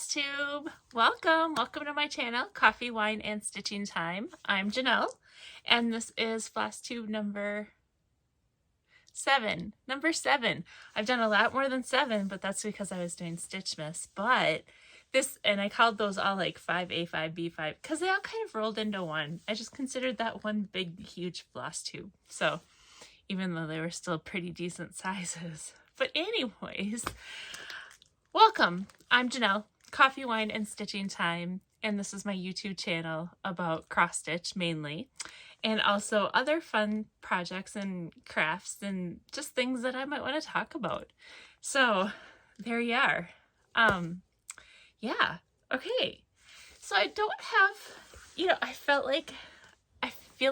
FlossTube. Welcome to my channel, Coffee, Wine, and Stitching Time. I'm Janelle, and this is FlossTube number 7. I've done a lot more than 7, but that's because I was doing Stitchmas. But this, and I called those all like 5A, 5B, because they all kind of rolled into one. I just considered that one big, huge FlossTube. So even though they were still pretty decent sizes. But anyways, welcome. I'm Janelle, Coffee, Wine, and Stitching Time, and this is my YouTube channel about cross stitch mainly, and also other fun projects and crafts and just things that I might want to talk about. So there you are. Yeah, okay. So I don't have, I feel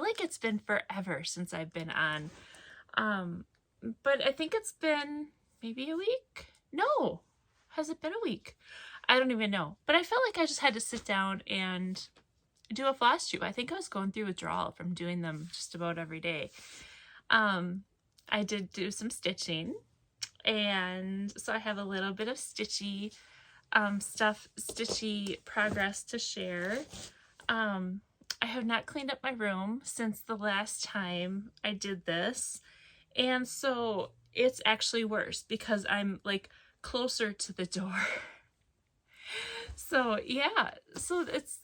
like it's been forever since I've been on, but I think it's been maybe a week. No. Has it been a week? I don't even know. But I felt like I just had to sit down and do a FlossTube. I think I was going through withdrawal from doing them just about every day. I did do some stitching, and so I have a little bit of stitchy stitchy progress to share. I have not cleaned up my room since the last time I did this, and so it's actually worse because I'm like closer to the door. So yeah, so it's,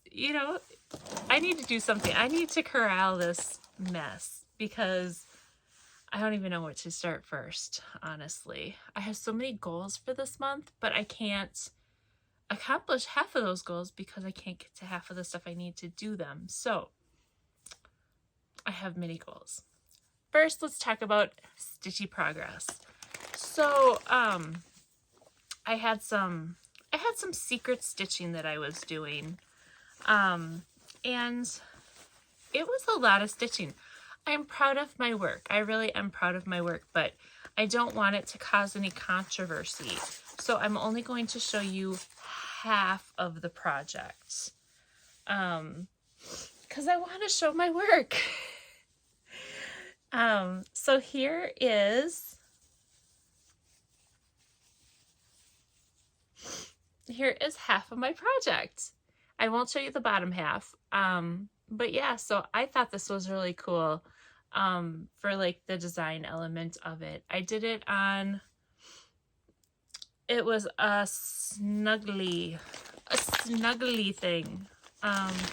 I need to do something. I need to corral this mess because I don't even know what to start first, honestly. I have so many goals for this month, but I can't accomplish half of those goals because I can't get to half of the stuff I need to do them. So I have many goals. First, let's talk about Stitchy Progress. So I had some secret stitching that I was doing, and it was a lot of stitching. I'm proud of my work. I really am proud of my work, but I don't want it to cause any controversy. So I'm only going to show you half of the project, because I want to show my work. So here is half of my project. I won't show you the bottom half. But yeah, so I thought this was really cool for like the design element of it. I did it on, it was a snuggly thing.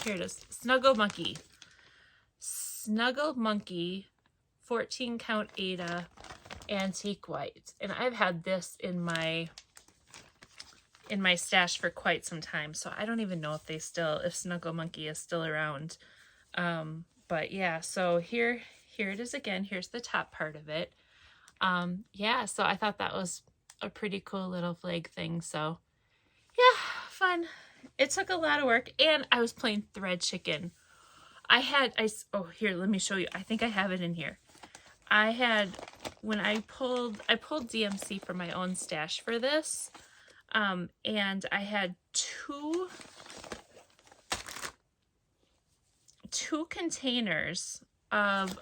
Here it is, Snuggle Monkey 14 count Ada antique white. And I've had this in my stash for quite some time, so I don't even know if Snuggle Monkey is still around. But yeah, so here it is again. Here's the top part of it. Yeah, so I thought that was a pretty cool little flag thing. So yeah, fun. It took a lot of work, and I was playing thread chicken. Oh, here, let me show you. I think I have it in here. When I pulled DMC from my own stash for this, and I had two containers of,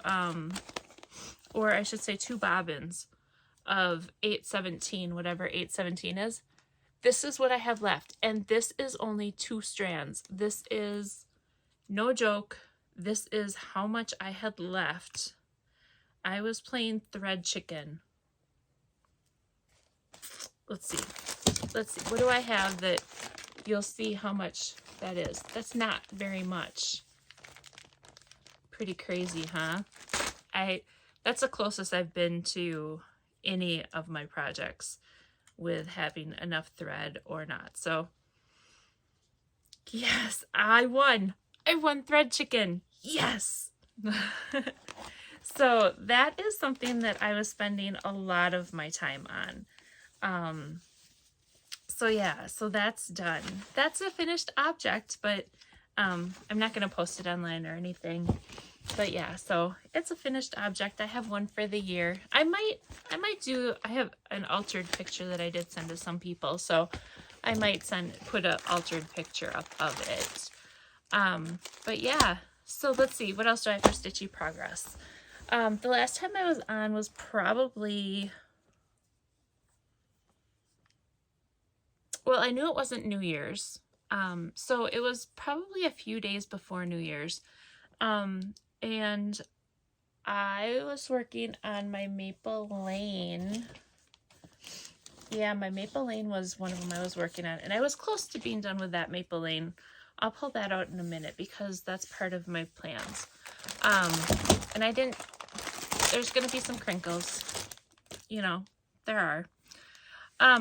or I should say 2 bobbins of 817, whatever 817 is. This is what I have left, and this is only 2 strands. This is no joke. This is how much I had left. I was playing thread chicken. Let's see, what do I have that you'll see how much that is? That's not very much. Pretty crazy, huh? That's the closest I've been to any of my projects with having enough thread or not. So yes, I won thread chicken. Yes. So that is something that I was spending a lot of my time on. So yeah, so that's done. That's a finished object, but I'm not going to post it online or anything. But yeah, so it's a finished object. I have one for the year. I have an altered picture that I did send to some people, so I might put an altered picture up of it. But yeah, so let's see, what else do I have for Stitchy Progress? The last time I was on was probably well, I knew it wasn't New Year's. So it was probably a few days before New Year's. And I was working on my Maple Lane. Yeah, my Maple Lane was one of them I was working on. And I was close to being done with that Maple Lane. I'll pull that out in a minute because that's part of my plans. And I didn't, there's going to be some crinkles. You know, there are.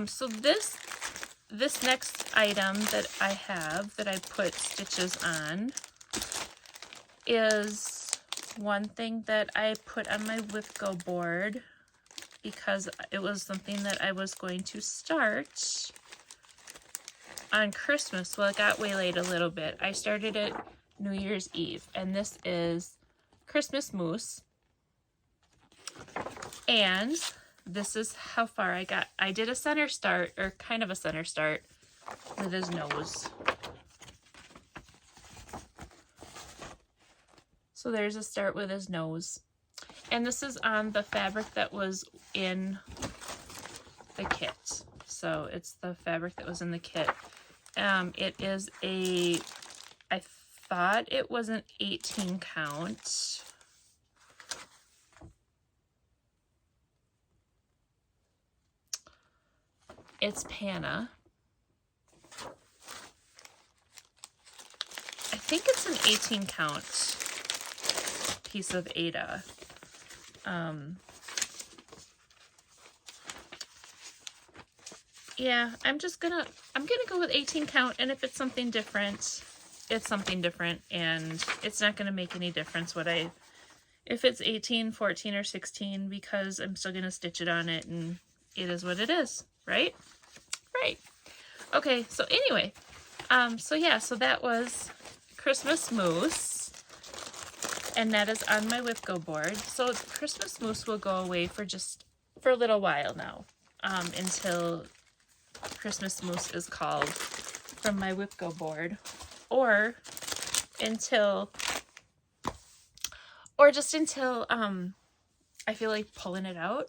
So this next item that I have that I put stitches on is one thing that I put on my Whipco board because it was something that I was going to start on Christmas. Well, it got waylaid a little bit. I started it New Year's Eve, and this is Christmas mousse. And this is how far I got. I did a center start, or kind of a center start, with his nose. So there's a start with his nose. And this is on the fabric that was in the kit. So it's the fabric that was in the kit. It is a, I thought it was an 18 count. It's Panna. I think it's an 18 count piece of Aida. Yeah, I'm gonna go with 18 count, and if it's something different, it's something different, and it's not gonna make any difference if it's 18, 14, or 16, because I'm still gonna stitch it on it, and it is what it is, right? Right. Okay, so anyway, so yeah, so that was Christmas mousse, and that is on my Whipco board. So Christmas mousse will go away for a little while now, until Christmas mousse is called from my Whipco board, or just until I feel like pulling it out,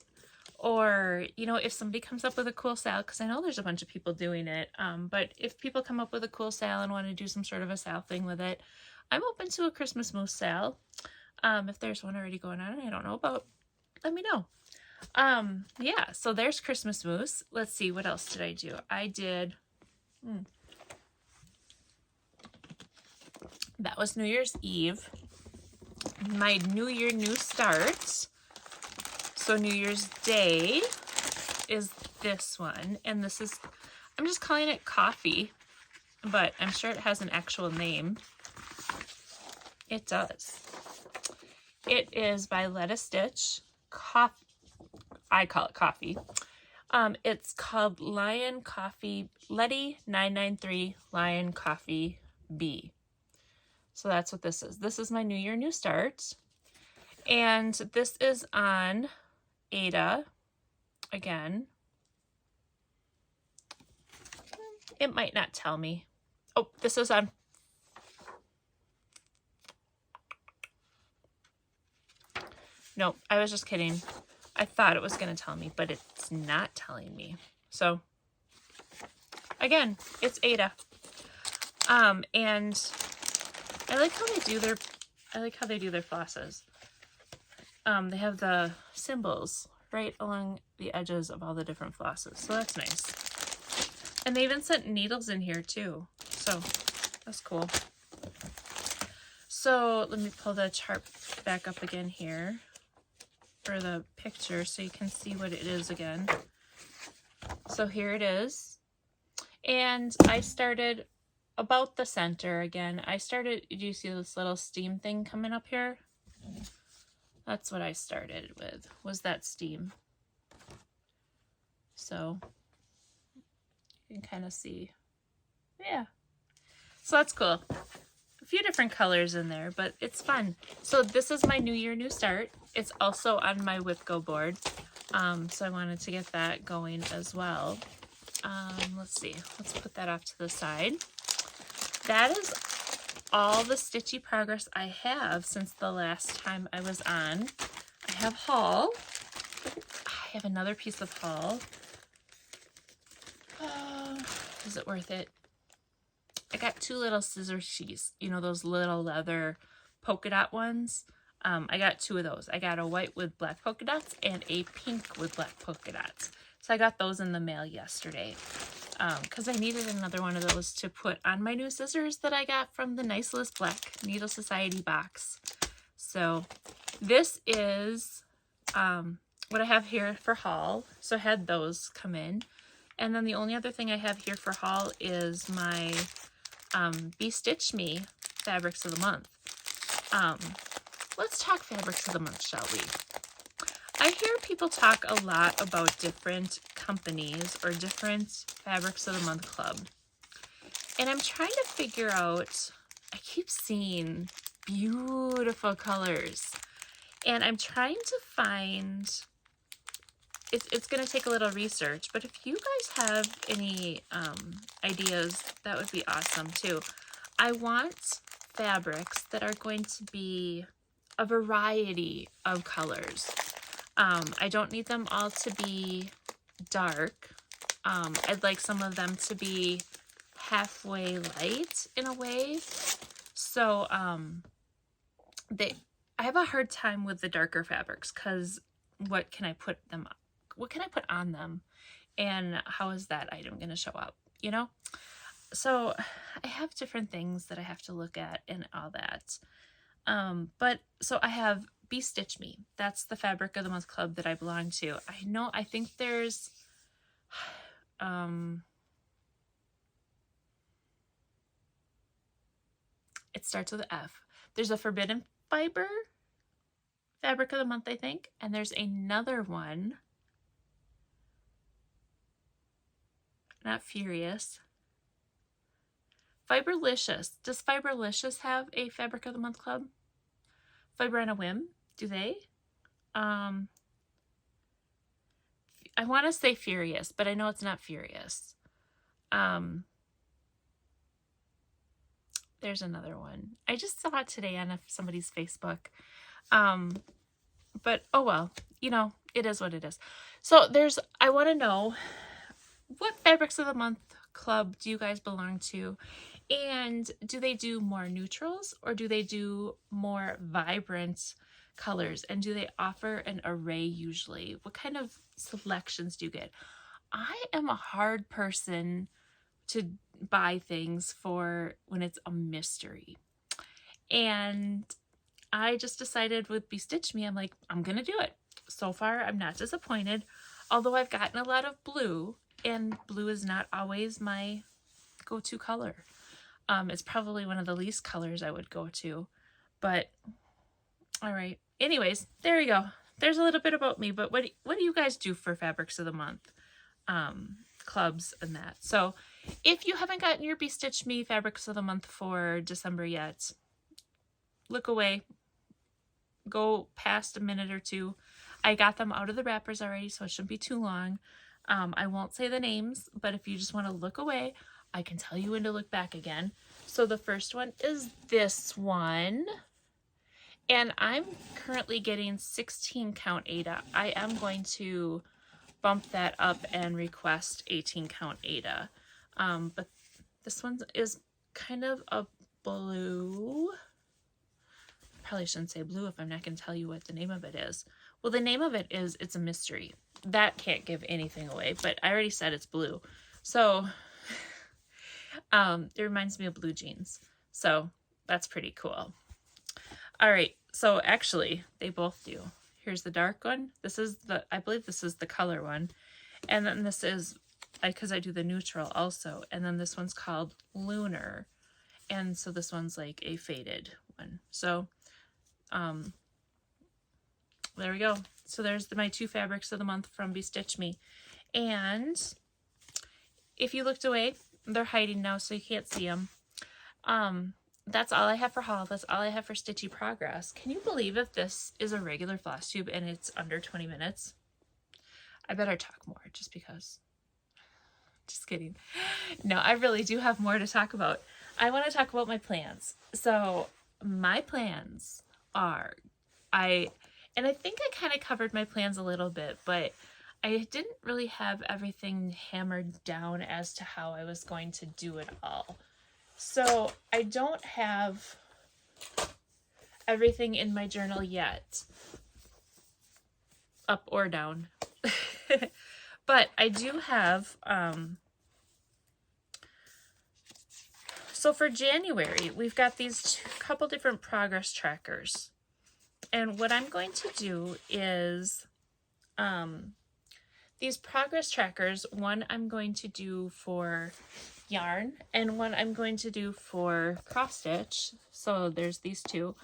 or if somebody comes up with a cool style, because I know there's a bunch of people doing it, but if people come up with a cool style and want to do some sort of a sale thing with it, I'm open to a Christmas mousse sale. If there's one already going on I don't know about, let me know. Yeah, so there's Christmas mousse. Let's see, what else did I do? I did, that was New Year's Eve. My New Year, New Start. So New Year's Day is this one, and this is, I'm just calling it Coffee, but I'm sure it has an actual name. It does. It is by Let Us Stitch. I call it Coffee. It's called Lion Coffee, Letty 993 Lion Coffee B. So that's what this is. This is my New Year, New Start. And this is on Aida again. It might not tell me. Oh, this is on, no, I was just kidding. I thought it was going to tell me, but it's not telling me. So again, it's Aida. And I like how they do their flosses. They have the symbols right along the edges of all the different flosses, so that's nice. And they even sent needles in here too, so that's cool. So let me pull the chart back up again here, or the picture, so you can see what it is again. So here it is, and I started about the center again. Do you see this little steam thing coming up here? That's what I started with, was that steam. So you can kind of see, yeah. So that's cool. A few different colors in there, but it's fun. So this is my New Year, New Start. It's also on my Whipco board. So I wanted to get that going as well. Let's see, let's put that off to the side. That is all the Stitchy Progress I have since the last time I was on. I have haul. I have another piece of haul. Is it worth it? I got 2 little scissor sheets, you know, those little leather polka dot ones. I got 2 of those. I got a white with black polka dots and a pink with black polka dots. So I got those in the mail yesterday because I needed another one of those to put on my new scissors that I got from the Niceless Black Needle Society box. So this is what I have here for haul. So I had those come in. And then the only other thing I have here for haul is my Be Stitch Me Fabrics of the Month. Let's talk Fabrics of the Month, shall we? I hear people talk a lot about different companies or different Fabrics of the Month club. And I'm trying to figure out, I keep seeing beautiful colors. And I'm trying to find, it's going to take a little research, but if you guys have any ideas, that would be awesome too. I want fabrics that are going to be a variety of colors. I don't need them all to be dark. I'd like some of them to be halfway light in a way. So I have a hard time with the darker fabrics because what can I put on them, and how is that item going to show up, you know? So I have different things that I have to look at and all that. But so I have Be Stitch Me. That's the Fabric of the Month club that I belong to. I think there's it starts with an F. There's a Forbidden Fiber Fabric of the Month, I think, and there's another one, not Furious. Fiberlicious. Does Fiberlicious have a Fabric of the Month club? Fiber on a Whim, do they? I want to say Furious, but I know it's not Furious. There's another one. I just saw it today on somebody's Facebook. But oh well, you know, it is what it is. So I want to know, what Fabrics of the Month club do you guys belong to? And do they do more neutrals or do they do more vibrant colors? And do they offer an array usually? What kind of selections do you get? I am a hard person to buy things for when it's a mystery. And I just decided with Be Stitch Me, I'm like, I'm going to do it. So far, I'm not disappointed. Although I've gotten a lot of blue, and blue is not always my go-to color. It's probably one of the least colors I would go to, but all right. Anyways, there you go. There's a little bit about me, but what do you guys do for Fabrics of the Month clubs and that? So if you haven't gotten your Be Stitch Me Fabrics of the Month for December yet, look away. Go past a minute or two. I got them out of the wrappers already, so it shouldn't be too long. I won't say the names, but if you just want to look away, I can tell you when to look back again. So the first one is this one. And I'm currently getting 16 count Ada. I am going to bump that up and request 18 count Ada. But this one is kind of a blue. Probably shouldn't say blue if I'm not going to tell you what the name of it is. Well, the name of it is, it's a mystery. That can't give anything away, but I already said it's blue. So it reminds me of blue jeans. So that's pretty cool. All right. So actually they both do. Here's the dark one. I believe this is the color one. And then this is, because I do the neutral also. And then this one's called Lunar. And so this one's like a faded one. So, there we go. So there's my 2 Fabrics of the Month from Be Stitch Me. And if you looked away, they're hiding now, so you can't see them. That's all I have for haul. That's all I have for Stitchy Progress. Can you believe if this is a regular FlossTube and it's under 20 minutes? I better talk more just because. Just kidding. No, I really do have more to talk about. I want to talk about my plans. So my plans are, and I think I kind of covered my plans a little bit, but I didn't really have everything hammered down as to how I was going to do it all. So I don't have everything in my journal yet, up or down. But I do have, so for January, we've got these couple different progress trackers. And what I'm going to do is, these progress trackers, one I'm going to do for yarn and one I'm going to do for cross stitch. So there's these two.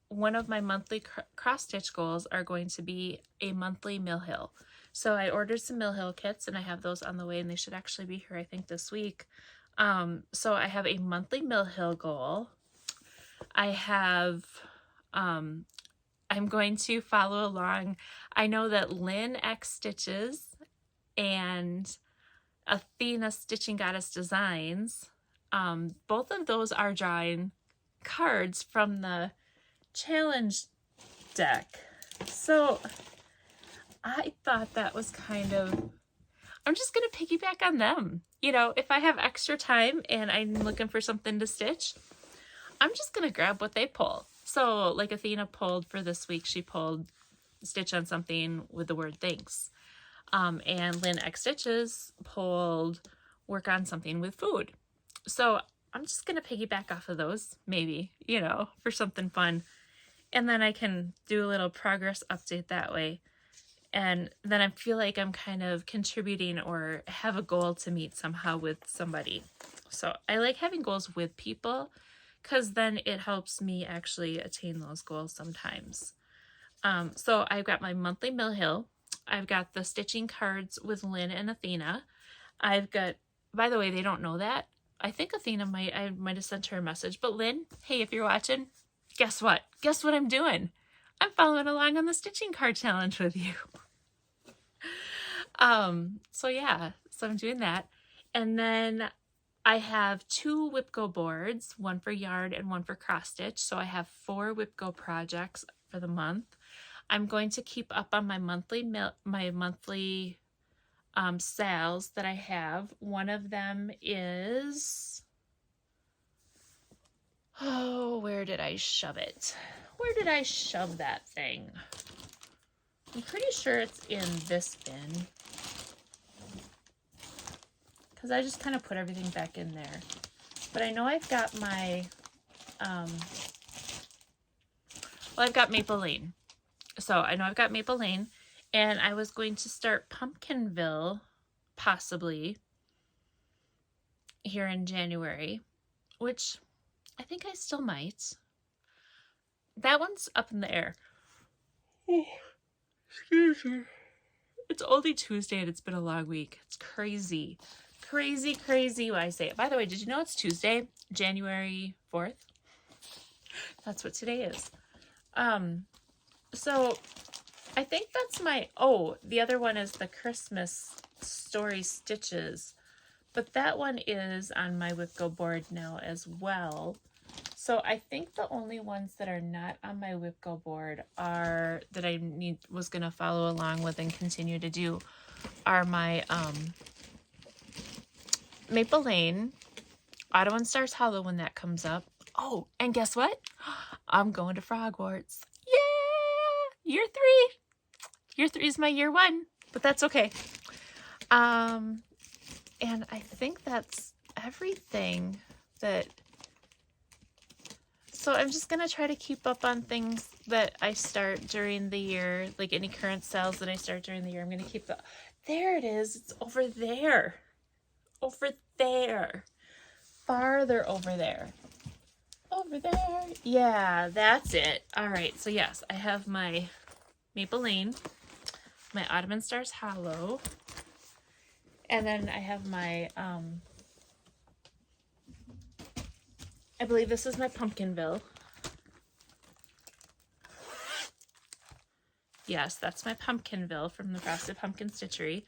One of my monthly cross stitch goals are going to be a monthly mill hill. So I ordered some mill hill kits and I have those on the way, and they should actually be here I think this week. So I have a monthly mill hill goal. I have, I'm going to follow along. I know that Lynn X Stitches and Athena Stitching Goddess Designs, both of those are drawing cards from the challenge deck. So I thought that was kind of, I'm just going to piggyback on them. You know, if I have extra time and I'm looking for something to stitch, I'm just going to grab what they pull. So like Athena pulled for this week, she pulled stitch on something with the word thanks. And Lynn X Stitches pulled work on something with food. So I'm just going to piggyback off of those, maybe, you know, for something fun. And then I can do a little progress update that way. And then I feel like I'm kind of contributing or have a goal to meet somehow with somebody. So I like having goals with people because then it helps me actually attain those goals sometimes. So I've got my monthly mill hill. I've got the stitching cards with Lynn and Athena. I've got, by the way, they don't know that. I think Athena I might have sent her a message, but Lynn, hey, if you're watching, guess what? Guess what I'm doing? I'm following along on the stitching card challenge with you. So yeah, so I'm doing that. And then I have 2 WIPGO boards, one for yarn and one for cross stitch. So I have 4 WIPGO projects for the month. I'm going to keep up on my monthly sales that I have. One of them is, oh, where did I shove it? Where did I shove that thing? I'm pretty sure it's in this bin, because I just kind of put everything back in there. But I know I've got my, well, I've got Maple Lane. So I know I've got Maple Lane, and I was going to start Pumpkinville, possibly, here in January, which I think I still might. That one's up in the air. Oh, excuse me. It's only Tuesday and it's been a long week. It's crazy. Crazy, crazy when I say it. By the way, did you know it's Tuesday, January 4th? That's what today is. So I think that's my, oh, the other one is the Christmas Story Stitches, but that one is on my WIPGO board now as well. So I think the only ones that are not on my WIPGO board are, that I was going to follow along with and continue to do, are my Maple Lane, Autumn and Stars Hollow when that comes up. Oh, and guess what? I'm going to Frogwarts. Yeah! Year 3. Year 3 is my year 1, but that's okay. And I think that's everything that... So I'm just going to try to keep up on things that I start during the year, like any current sales that I start during the year. I'm going to keep the... There it is. It's over there. Over there. Farther over there. Over there. Yeah, that's it. All right. So yes, I have my Maple Lane, my Autumn and Stars Hollow, and then I have my, I believe this is my Pumpkinville. Yes, that's my Pumpkinville from the Frosted Pumpkin Stitchery.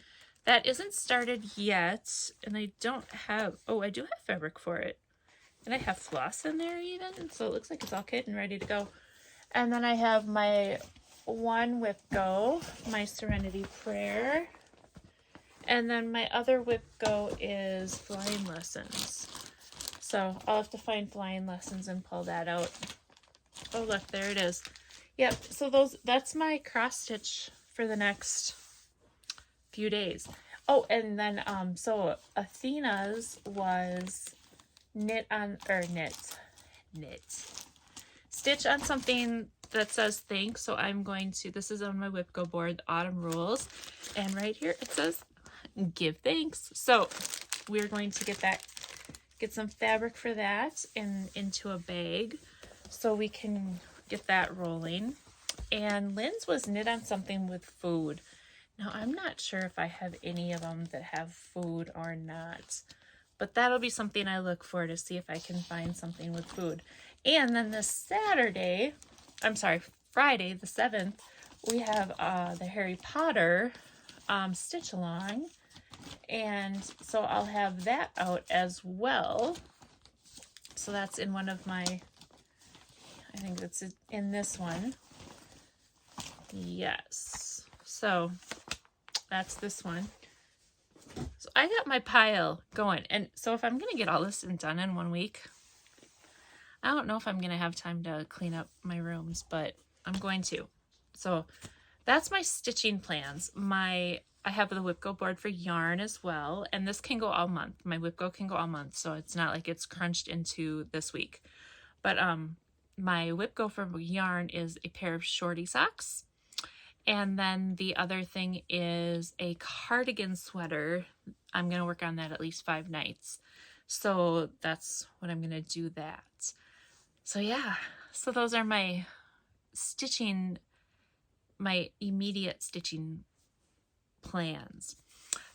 That isn't started yet, and I don't have, oh, I do have fabric for it. And I have floss in there even, so it looks like it's all kit and ready to go. And then I have my one whip go, my Serenity Prayer. And then my other whip go is flying lessons. So I'll have to find flying lessons and pull that out. Oh, look, there it is. Yep, so that's my cross stitch for the next few days. Oh, and then, so Athena's was stitch on something that says thanks. So I'm going to, this is on my whip go board, Autumn Rules. And right here it says give thanks. So we're going to get some fabric for that and into a bag so we can get that rolling. And Lynn's was knit on something with food. Now I'm not sure if I have any of them that have food or not, but that'll be something I look for to see if I can find something with food. And then this Friday the 7th, we have the Harry Potter stitch along, and so I'll have that out as well. So that's in one of my, I think that's in this one. Yes, so that's this one. So I got my pile going, and so if I'm gonna get all this done in 1 week, I don't know if I'm gonna have time to clean up my rooms, but I'm going to. So that's my stitching plans. I have the whip go board for yarn as well, and this can go all month. My whip go can go all month, so it's not like it's crunched into this week. But my whip go for yarn is a pair of shorty socks, and then the other thing is a cardigan sweater. I'm gonna work on that at least 5 nights, so that's what I'm gonna do that. So yeah, so those are my stitching, my immediate stitching plans.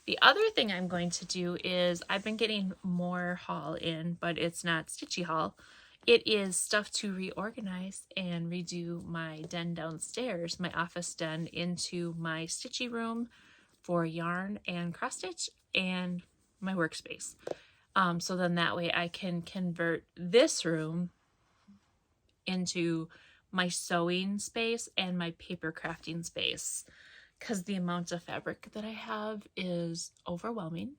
The other thing I'm going to do is I've been getting more haul in, but it's not stitchy haul. It is stuff to reorganize and redo my den downstairs, my office den, into my stitchy room for yarn and cross stitch and my workspace. So then that way I can convert this room into my sewing space and my paper crafting space, because the amount of fabric that I have is overwhelming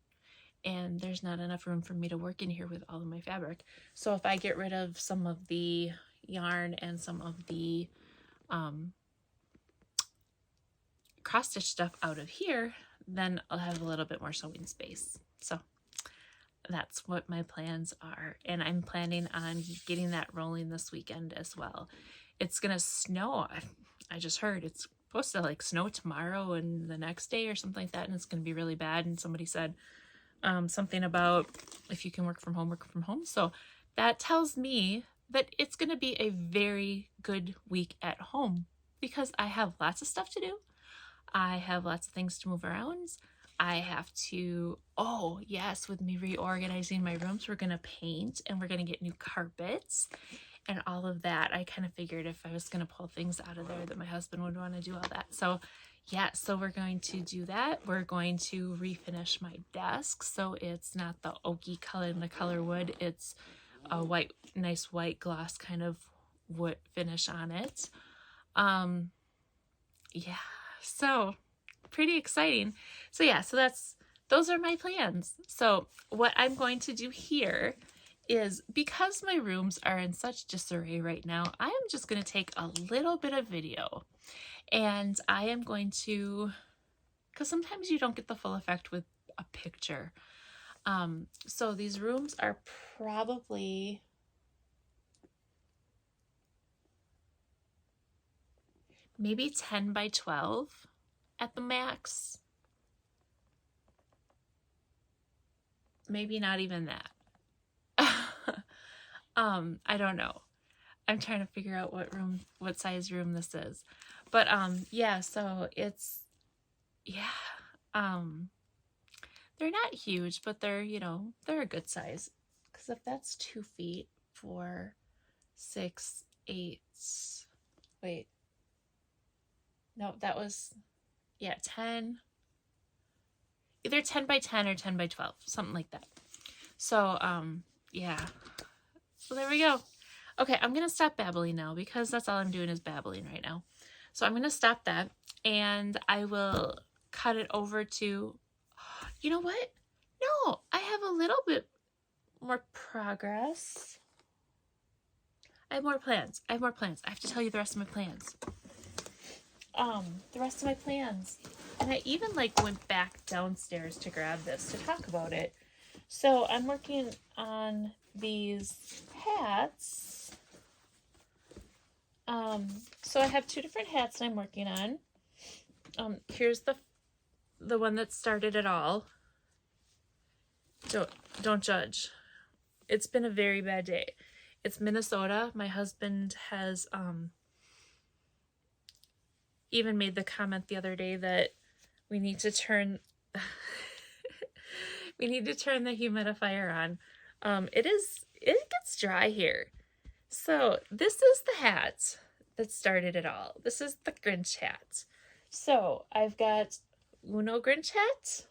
and there's not enough room for me to work in here with all of my fabric. So if I get rid of some of the yarn and some of the cross stitch stuff out of here, then I'll have a little bit more sewing space. So that's what my plans are, and I'm planning on getting that rolling this weekend as well. It's gonna snow. I just heard it's supposed to like snow tomorrow and the next day or something like that, and it's gonna be really bad. And somebody said something about if you can work from home, work from home. So that tells me that it's gonna be a very good week at home, because I have lots of stuff to do. I have lots of things to move around. I have to, oh yes, with me reorganizing my rooms, we're gonna paint and we're gonna get new carpets and all of that. I kind of figured if I was gonna pull things out of there that my husband would want to do all that. So yeah, so we're going to do that. We're going to refinish my desk, so it's not the oaky color and the color wood. It's a white, nice white gloss kind of wood finish on it. Yeah, so pretty exciting. So yeah, so those are my plans. So what I'm going to do here is, because my rooms are in such disarray right now, I am just going to take a little bit of video, and I am going to, because sometimes you don't get the full effect with a picture. So these rooms are probably maybe 10 by 12 at the max. Maybe not even that. I don't know. I'm trying to figure out what size room this is. But yeah, so it's, yeah, they're not huge, but they're, you know, they're a good size. Because if that's 2 feet, 4, 6, 8, wait, no, that was, yeah, 10, either 10 by 10 or 10 by 12, something like that. So, yeah, so there we go. Okay, I'm gonna stop babbling now, because that's all I'm doing is babbling right now. So I'm going to stop that, and I will cut it over to, you know what? No, I have a little bit more progress. I have more plans. I have to tell you the rest of my plans. And I even like went back downstairs to grab this to talk about it. So I'm working on these hats. So I have 2 different hats I'm working on. Here's the one that started it all. Don't judge. It's been a very bad day. It's Minnesota. My husband has even made the comment the other day that we need to turn we need to turn the humidifier on. It gets dry here. So this is the hat that started it all. This is the Grinch hat. So I've got uno Grinch hat,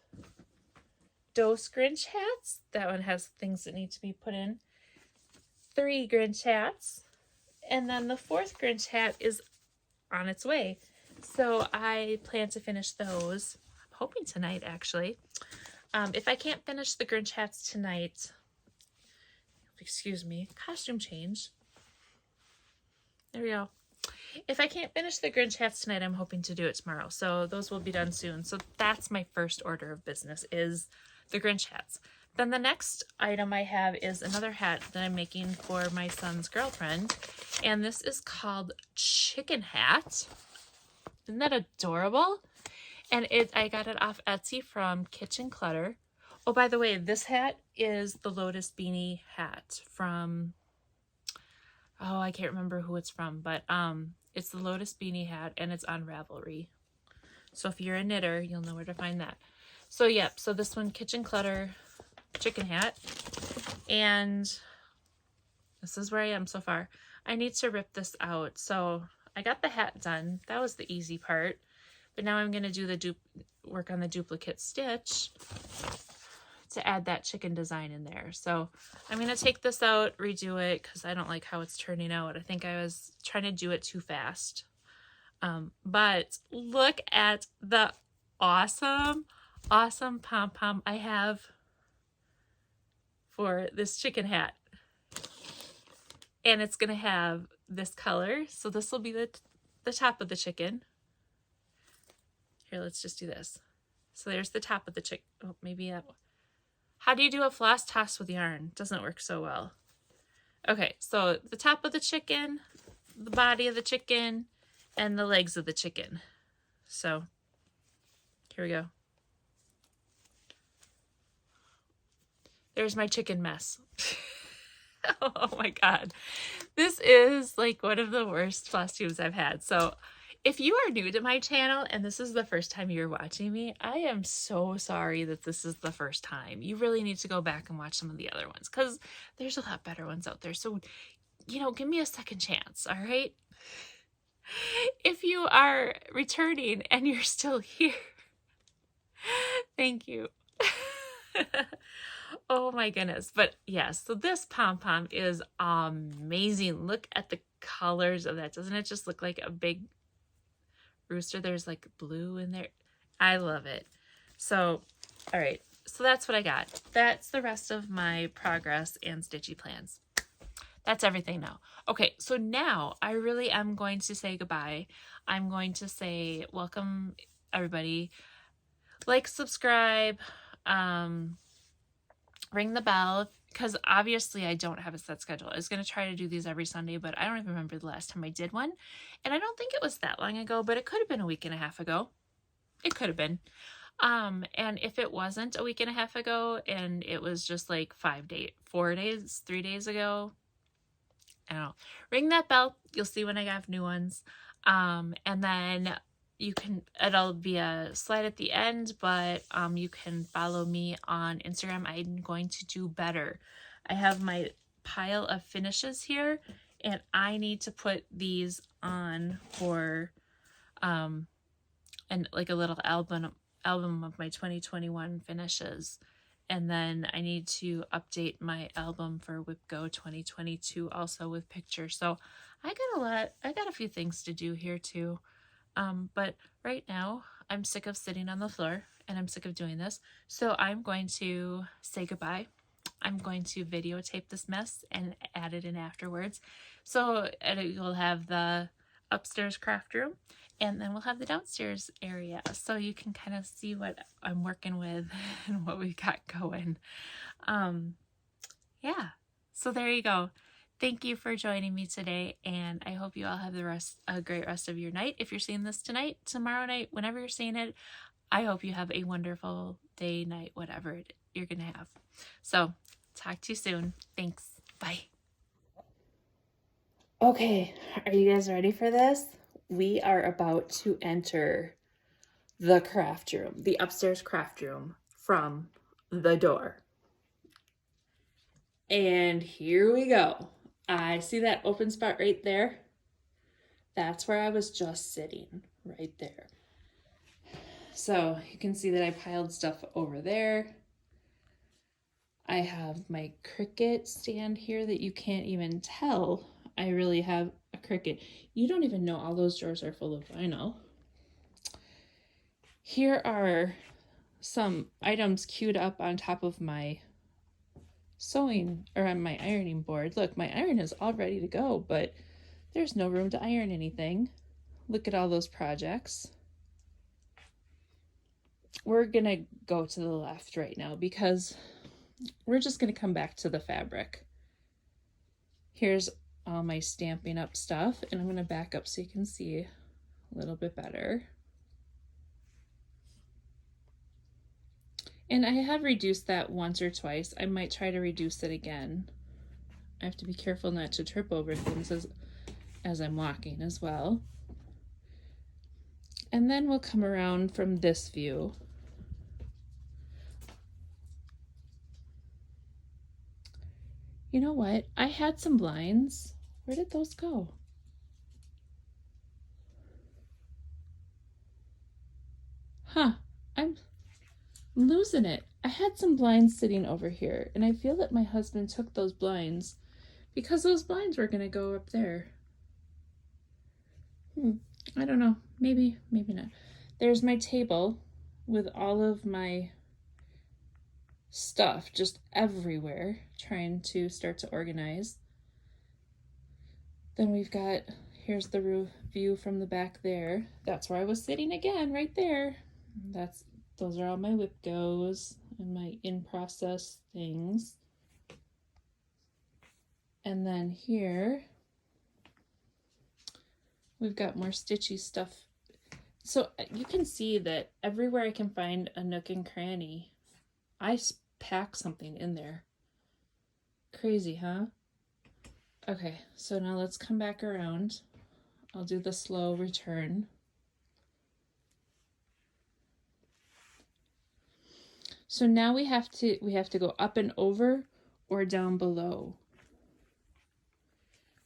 dos Grinch hats. That one has things that need to be put in. 3 Grinch hats. And then the 4th Grinch hat is on its way. So I plan to finish those. I'm hoping tonight, actually. If I can't finish the Grinch hats tonight, excuse me, costume change. There we go. If I can't finish the Grinch hats tonight, I'm hoping to do it tomorrow. So those will be done soon. So that's my first order of business, is the Grinch hats. Then the next item I have is another hat that I'm making for my son's girlfriend. And this is called Chicken Hat. Isn't that adorable? And I got it off Etsy from Kitchen Clutter. Oh, by the way, this hat is the Lotus Beanie Hat from, oh, I can't remember who it's from, but it's the Lotus Beanie Hat, and it's on Ravelry. So if you're a knitter, you'll know where to find that. So yep, so this one, Kitchen Clutter Chicken Hat. And this is where I am so far. I need to rip this out. So I got the hat done. That was the easy part. But now I'm going to do the work on the duplicate stitch to add that chicken design in there. So I'm going to take this out, redo it, because I don't like how it's turning out. I think I was trying to do it too fast. But look at the awesome pom-pom I have for this chicken hat. And it's going to have this color. So this will be the top of the chicken. Here, let's just do this. So there's the top of the chicken. Oh, maybe that. How do you do a floss toss with yarn? Doesn't work so well. Okay, so the top of the chicken, the body of the chicken, and the legs of the chicken. So here we go. There's my chicken mess. Oh my God. This is like one of the worst floss tubes I've had. So if you are new to my channel and this is the first time you're watching me, I am so sorry that this is the first time. You really need to go back and watch some of the other ones, because there's a lot better ones out there. So, you know, give me a second chance, all right? If you are returning and you're still here, thank you. Oh my goodness. But yes, so this pom-pom is amazing. Look at the colors of that. Doesn't it just look like a big rooster? There's like blue in there. I love it. So, all right. So that's what I got. That's the rest of my progress and stitchy plans. That's everything now. Okay, so now I really am going to say goodbye. I'm going to say welcome, everybody. Like, subscribe, ring the bell, because obviously I don't have a set schedule. I was going to try to do these every Sunday, but I don't even remember the last time I did one. And I don't think it was that long ago, but it could have been a week and a half ago. It could have been. And if it wasn't a week and a half ago and it was just like 3 days ago, I don't know. Ring that bell. You'll see when I have new ones. And then it'll be a slide at the end, but you can follow me on Instagram. I'm going to do better. I have my pile of finishes here, and I need to put these on for and like a little album of my 2021 finishes. And then I need to update my album for WhipGo 2022 also with pictures. So I got a few things to do here too. But right now I'm sick of sitting on the floor and I'm sick of doing this. So I'm going to say goodbye. I'm going to videotape this mess and add it in afterwards. So you'll have the upstairs craft room, and then we'll have the downstairs area. So you can kind of see what I'm working with and what we've got going. Yeah, so there you go. Thank you for joining me today, and I hope you all have a great rest of your night. If you're seeing this tonight, tomorrow night, whenever you're seeing it, I hope you have a wonderful day, night, whatever you're going to have. So, talk to you soon. Thanks. Bye. Okay, are you guys ready for this? We are about to enter the craft room, the upstairs craft room from the door. And here we go. I see that open spot right there. That's where I was just sitting, right there. So you can see that I piled stuff over there. I have my Cricut stand here that you can't even tell I really have a Cricut. You don't even know all those drawers are full of vinyl. Here are some items queued up on top of my sewing, or on my ironing board. Look, my iron is all ready to go, but there's no room to iron anything. Look at all those projects. We're gonna go to the left right now because we're just gonna come back to the fabric. Here's all my Stampin' Up stuff, and I'm gonna back up so you can see a little bit better. And I have reduced that once or twice. I might try to reduce it again. I have to be careful not to trip over things as I'm walking as well. And then we'll come around from this view. You know what? I had some blinds. Where did those go? Huh, I'm losing it. I had some blinds sitting over here, and I feel that my husband took those blinds because those blinds were gonna go up there. I don't know. Maybe not. There's my table with all of my stuff just everywhere, trying to start to organize. Then we've got, here's the view from the back there. That's where I was sitting again, right there. Those are all my whip goes and my in-process things. And then here, we've got more stitchy stuff. So you can see that everywhere I can find a nook and cranny, I pack something in there. Crazy, huh? Okay, so now let's come back around. I'll do the slow return. So now we have to go up and over or down below.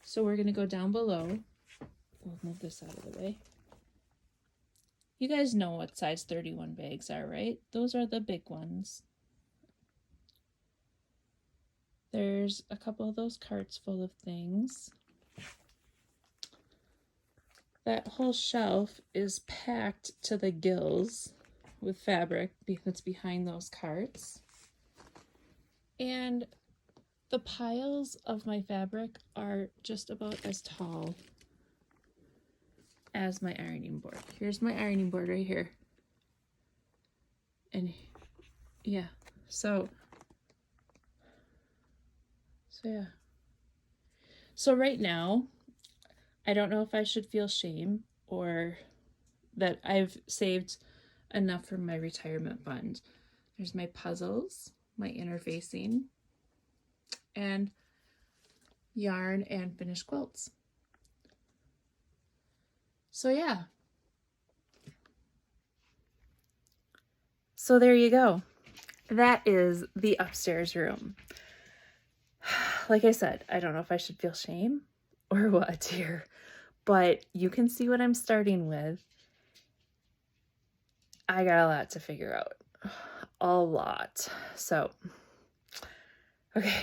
So we're gonna go down below. We'll move this out of the way. You guys know what size 31 bags are, right? Those are the big ones. There's a couple of those carts full of things. That whole shelf is packed to the gills with fabric that's behind those carts. And the piles of my fabric are just about as tall as my ironing board. Here's my ironing board right here. And yeah, so yeah. So right now, I don't know if I should feel shame or that I've saved enough for my retirement fund. There's my puzzles, my interfacing, and yarn and finished quilts. So yeah. So there you go. That is the upstairs room. Like I said, I don't know if I should feel shame or what here, but you can see what I'm starting with. I got a lot to figure out. A lot. So, okay,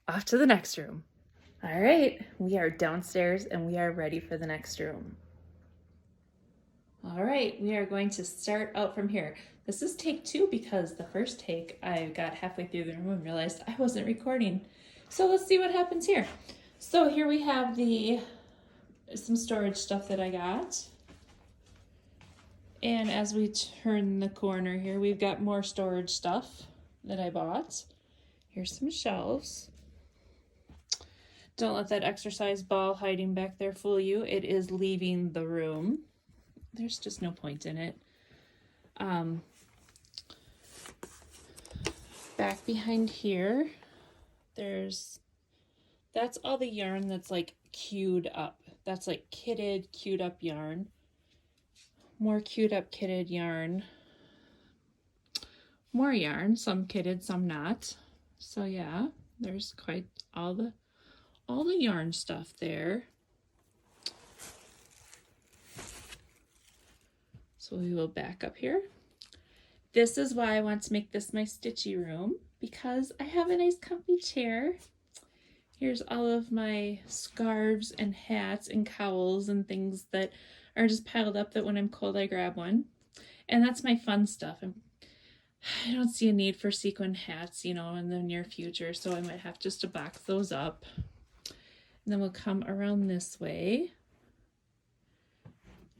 off to the next room. All right, we are downstairs and we are ready for the next room. All right, we are going to start out from here. This is take 2 because the first take I got halfway through the room and realized I wasn't recording. So let's see what happens here. So here we have some storage stuff that I got. And as we turn the corner here, we've got more storage stuff that I bought. Here's some shelves. Don't let that exercise ball hiding back there fool you. It is leaving the room. There's just no point in it. Back behind here, that's all the yarn that's like queued up. That's like kitted, queued up yarn. More queued up kitted yarn. More yarn, some kitted, some not. So yeah, there's quite all the yarn stuff there. So we will back up here. This is why I want to make this my stitchy room, because I have a nice comfy chair. Here's all of my scarves and hats and cowls and things that are just piled up that when I'm cold I grab one. And that's my fun stuff. I don't see a need for sequin hats, in the near future, so I might have just to box those up. And then we'll come around this way.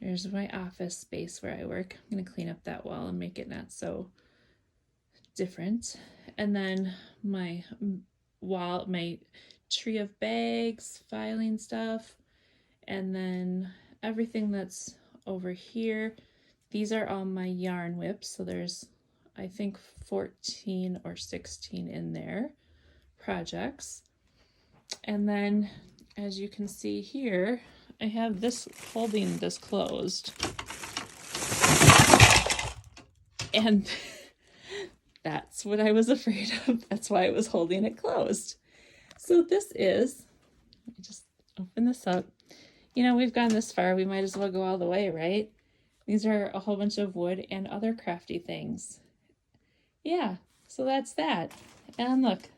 There's my office space where I work. I'm going to clean up that wall and make it not so different. And then my tree of bags, filing stuff, and then everything that's over here. These are all my yarn whips. So there's, I think, 14 or 16 in there, projects. And then, as you can see here, I have this holding this closed. And that's what I was afraid of. That's why I was holding it closed. So this is, let me just open this up. We've gone this far, we might as well go all the way, right? These are a whole bunch of wood and other crafty things. Yeah, so that's that. And look,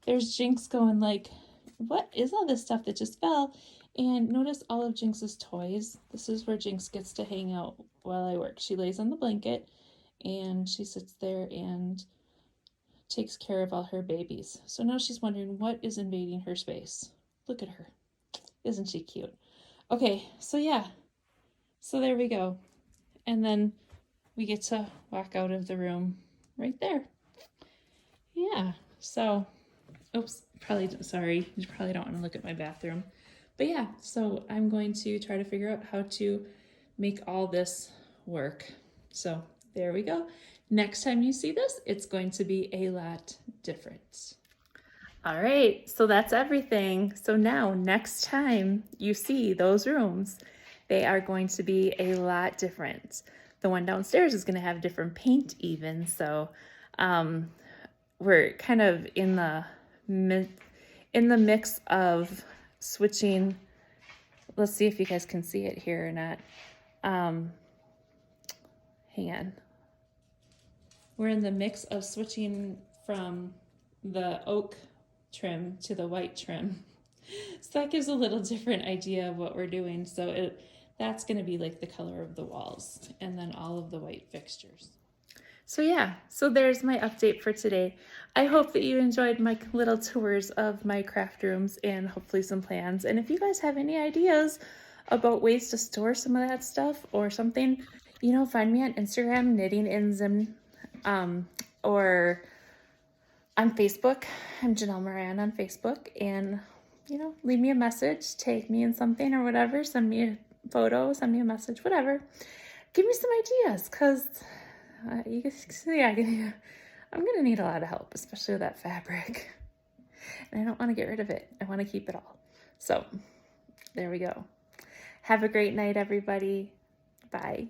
there's Jinx going like, what is all this stuff that just fell? And notice all of Jinx's toys. This is where Jinx gets to hang out while I work. She lays on the blanket and she sits there and takes care of all her babies. So now she's wondering what is invading her space. Look at her. Isn't she cute? Okay, so yeah. So there we go. And then we get to walk out of the room right there. Yeah, so, oops, sorry, you probably don't want to look at my bathroom. But yeah, so I'm going to try to figure out how to make all this work. So there we go. Next time you see this, it's going to be a lot different. All right, so that's everything. So now next time you see those rooms, they are going to be a lot different. The one downstairs is going to have different paint even. So we're kind of in the mix of switching. Let's see if you guys can see it here or not. Hang on. We're in the mix of switching from the oak trim to the white trim. So that gives a little different idea of what we're doing. So that's going to be like the color of the walls and then all of the white fixtures. So yeah, so there's my update for today. I hope that you enjoyed my little tours of my craft rooms and hopefully some plans. And if you guys have any ideas about ways to store some of that stuff or something, find me on Instagram, Knitting in Zim, or on Facebook. I'm Janelle Moran on Facebook, and leave me a message, tag me in something or whatever, send me a photo, send me a message, whatever. Give me some ideas, because you can see I'm gonna need a lot of help, especially with that fabric. And I don't want to get rid of it. I want to keep it all. So there we go. Have a great night, everybody. Bye.